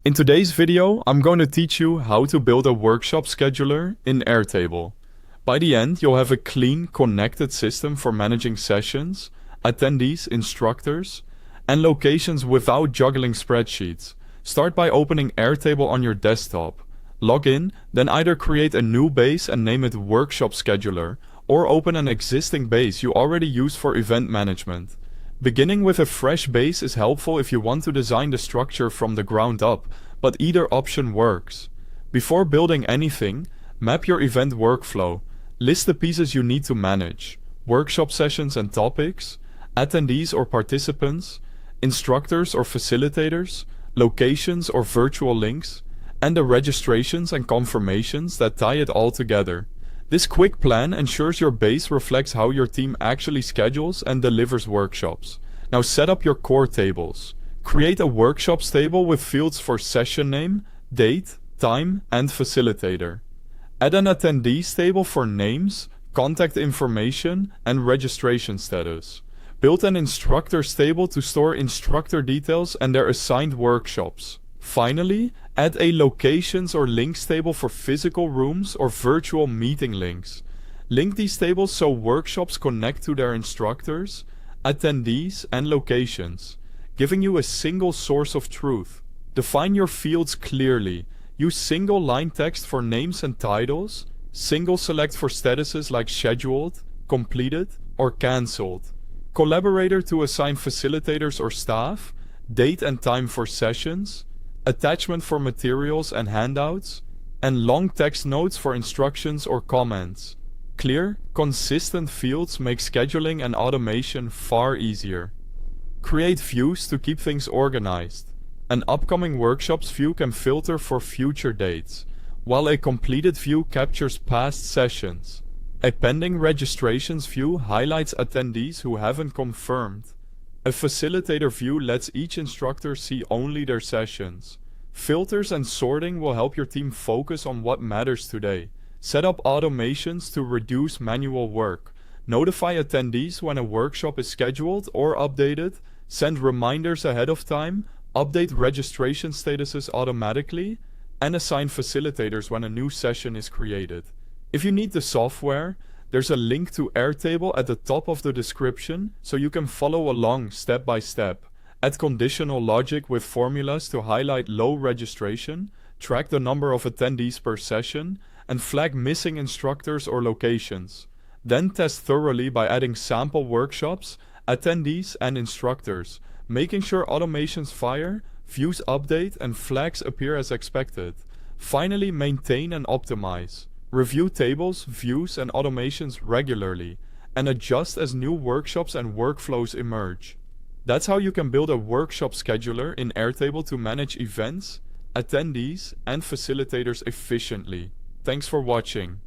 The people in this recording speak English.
In today's video, I'm going to teach you how to build a workshop scheduler in Airtable. By the end, you'll have a clean, connected system for managing sessions, attendees, instructors, and locations without juggling spreadsheets. Start by opening Airtable on your desktop. Log in, then either create a new base and name it Workshop Scheduler, or open an existing base you already use for event management. Beginning with a fresh base is helpful if you want to design the structure from the ground up, but either option works. Before building anything, map your event workflow. List the pieces you need to manage: workshop sessions and topics, attendees or participants, instructors or facilitators, locations or virtual links, and the registrations and confirmations that tie it all together. This quick plan ensures your base reflects how your team actually schedules and delivers workshops. Now set up your core tables. Create a workshops table with fields for session name, date, time, and facilitator. Add an attendees table for names, contact information, and registration status. Build an instructors table to store instructor details and their assigned workshops. Finally, add a locations or links table for physical rooms or virtual meeting links. Link these tables so workshops connect to their instructors, attendees, and locations, giving you a single source of truth. Define your fields clearly. Use single line text for names and titles, single select for statuses like scheduled, completed, or cancelled, collaborator to assign facilitators or staff, date and time for sessions, attachment for materials and handouts, and long text notes for instructions or comments. Clear, consistent fields make scheduling and automation far easier. Create views to keep things organized. An upcoming workshops view can filter for future dates, while a completed view captures past sessions. A pending registrations view highlights attendees who haven't confirmed. A facilitator view lets each instructor see only their sessions. Filters and sorting will help your team focus on what matters today. Set up automations to reduce manual work. Notify attendees when a workshop is scheduled or updated. Send reminders ahead of time. Update registration statuses automatically. And assign facilitators when a new session is created. If you need the software, there's a link to Airtable at the top of the description so you can follow along step by step. Add conditional logic with formulas to highlight low registration, track the number of attendees per session, and flag missing instructors or locations. Then test thoroughly by adding sample workshops, attendees, and instructors, making sure automations fire, views update, and flags appear as expected. Finally, maintain and optimize. Review tables, views, and automations regularly, and adjust as new workshops and workflows emerge. That's how you can build a workshop scheduler in Airtable to manage events, attendees, and facilitators efficiently. Thanks for watching.